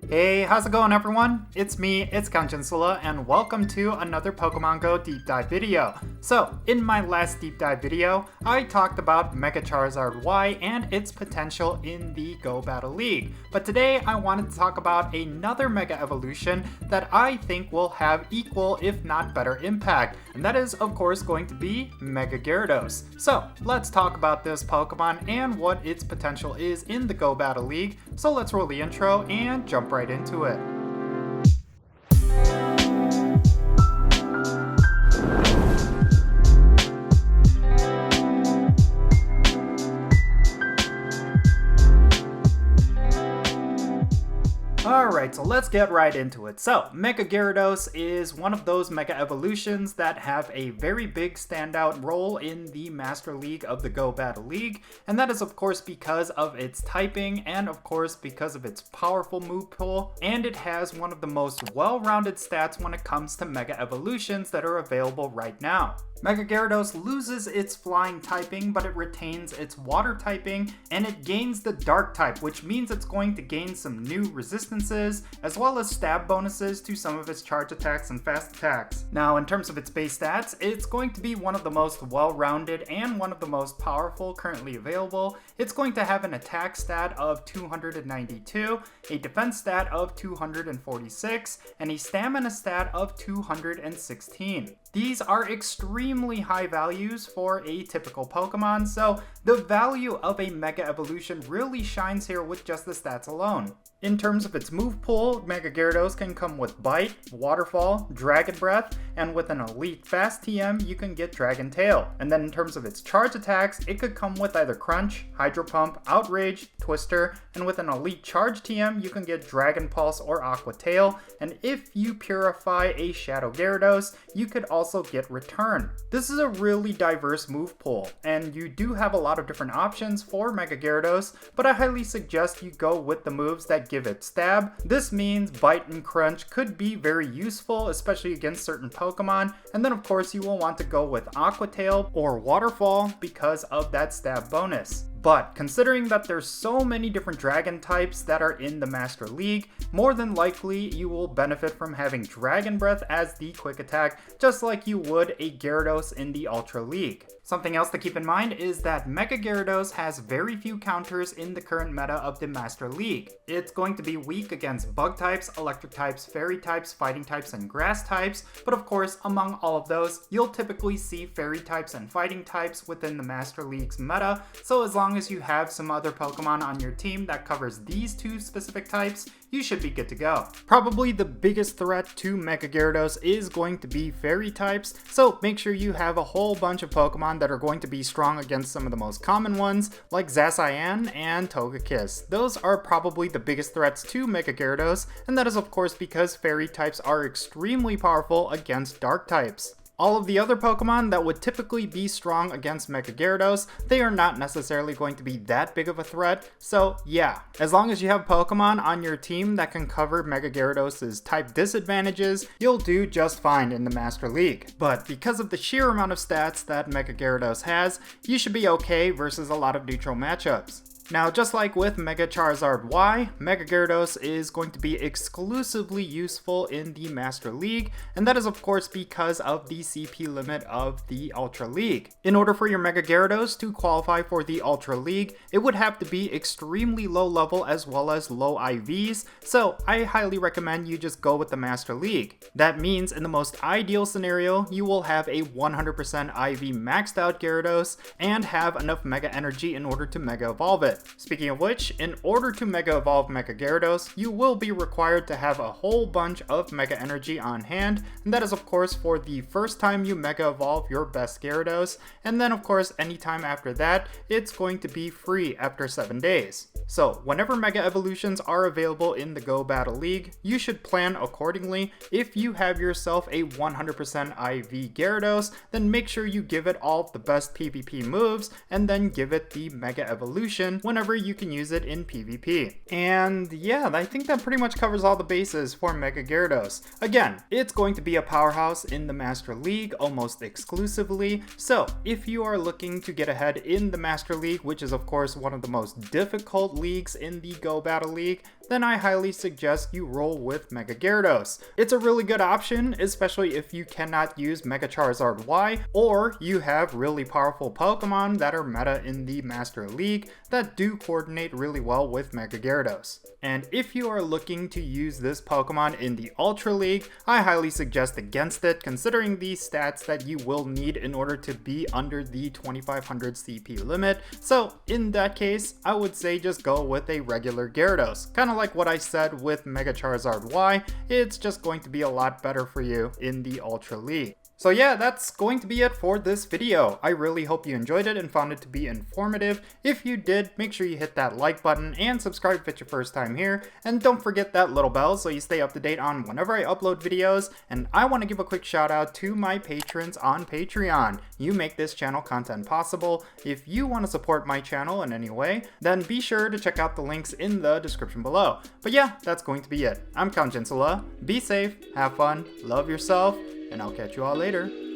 Hey, how's it going everyone? It's me, it's Jinsula, and welcome to another Pokemon Go deep dive video. So, in my last deep dive video, I talked about Mega Charizard Y and its potential in the Go Battle League. But today I wanted to talk about another Mega Evolution that I think will have equal, if not better, impact. And that is, of course, going to be Mega Gyarados. So, let's talk about this Pokemon and what its potential is in the Go Battle League. So let's roll the intro and jump right into it. Alright, so let's get right into it. So, Mega Gyarados is one of those Mega Evolutions that have a very big standout role in the Master League of the Go Battle League, and that is of course because of its typing and of course because of its powerful move pool, and it has one of the most well-rounded stats when it comes to Mega Evolutions that are available right now. Mega Gyarados loses its flying typing, but it retains its water typing, and it gains the dark type, which means it's going to gain some new resistances, as well as stab bonuses to some of its charge attacks and fast attacks. Now, in terms of its base stats, it's going to be one of the most well-rounded and one of the most powerful currently available. It's going to have an attack stat of 292, a defense stat of 246, and a stamina stat of 216. These are extremely high values for a typical Pokemon, so the value of a Mega Evolution really shines here with just the stats alone. In terms of its move pool, Mega Gyarados can come with Bite, Waterfall, Dragon Breath, and with an elite fast TM, you can get Dragon Tail. And then in terms of its charge attacks, it could come with either Crunch, Hydro Pump, Outrage, Twister, and with an elite charge TM, you can get Dragon Pulse or Aqua Tail. And if you purify a Shadow Gyarados, you could also get Return. This is a really diverse move pool, and you do have a lot of different options for Mega Gyarados, but I highly suggest you go with the moves that give it stab. This means Bite and Crunch could be very useful, especially against certain Pokemon, and then of course you will want to go with Aqua Tail or Waterfall because of that stab bonus. But considering that there's so many different dragon types that are in the Master League, more than likely you will benefit from having Dragon Breath as the quick attack, just like you would a Gyarados in the Ultra League. Something else to keep in mind is that Mega Gyarados has very few counters in the current meta of the Master League. It's going to be weak against Bug types, Electric types, Fairy types, Fighting types, and Grass types, but of course, among all of those, you'll typically see Fairy types and Fighting types within the Master League's meta, so as long as you have some other Pokemon on your team that covers these two specific types, you should be good to go. Probably the biggest threat to Mega Gyarados is going to be Fairy types, so make sure you have a whole bunch of Pokemon that are going to be strong against some of the most common ones, like Zacian and Togekiss. Those are probably the biggest threats to Mega Gyarados, and that is of course because Fairy types are extremely powerful against Dark types. All of the other Pokemon that would typically be strong against Mega Gyarados, they are not necessarily going to be that big of a threat, so yeah. As long as you have Pokemon on your team that can cover Mega Gyarados' type disadvantages, you'll do just fine in the Master League. But because of the sheer amount of stats that Mega Gyarados has, you should be okay versus a lot of neutral matchups. Now, just like with Mega Charizard Y, Mega Gyarados is going to be exclusively useful in the Master League, and that is of course because of the CP limit of the Ultra League. In order for your Mega Gyarados to qualify for the Ultra League, it would have to be extremely low level as well as low IVs, so I highly recommend you just go with the Master League. That means in the most ideal scenario, you will have a 100% IV maxed out Gyarados and have enough Mega Energy in order to Mega Evolve it. Speaking of which, in order to Mega Evolve Mega Gyarados, you will be required to have a whole bunch of Mega Energy on hand, and that is of course for the first time you Mega Evolve your best Gyarados, and then of course anytime after that, it's going to be free after 7 days. So whenever Mega Evolutions are available in the Go Battle League, you should plan accordingly. If you have yourself a 100% IV Gyarados, then make sure you give it all the best PvP moves, and then give it the Mega Evolution whenever you can use it in PvP. And yeah, I think that pretty much covers all the bases for Mega Gyarados. Again, it's going to be a powerhouse in the Master League almost exclusively, so if you are looking to get ahead in the Master League, which is of course one of the most difficult leagues in the Go Battle League, then I highly suggest you roll with Mega Gyarados. It's a really good option, especially if you cannot use Mega Charizard Y, or you have really powerful Pokemon that are meta in the Master League that do coordinate really well with Mega Gyarados. And if you are looking to use this Pokemon in the Ultra League, I highly suggest against it, considering the stats that you will need in order to be under the 2500 CP limit. So in that case, I would say just go with a regular Gyarados. Kind of like what I said with Mega Charizard Y, it's just going to be a lot better for you in the Ultra League. So yeah, that's going to be it for this video. I really hope you enjoyed it and found it to be informative. If you did, make sure you hit that like button and subscribe if it's your first time here. And don't forget that little bell so you stay up to date on whenever I upload videos. And I want to give a quick shout out to my patrons on Patreon. You make this channel content possible. If you want to support my channel in any way, then be sure to check out the links in the description below. But yeah, that's going to be it. I'm Jinsula. Be safe, have fun, love yourself, and I'll catch you all later.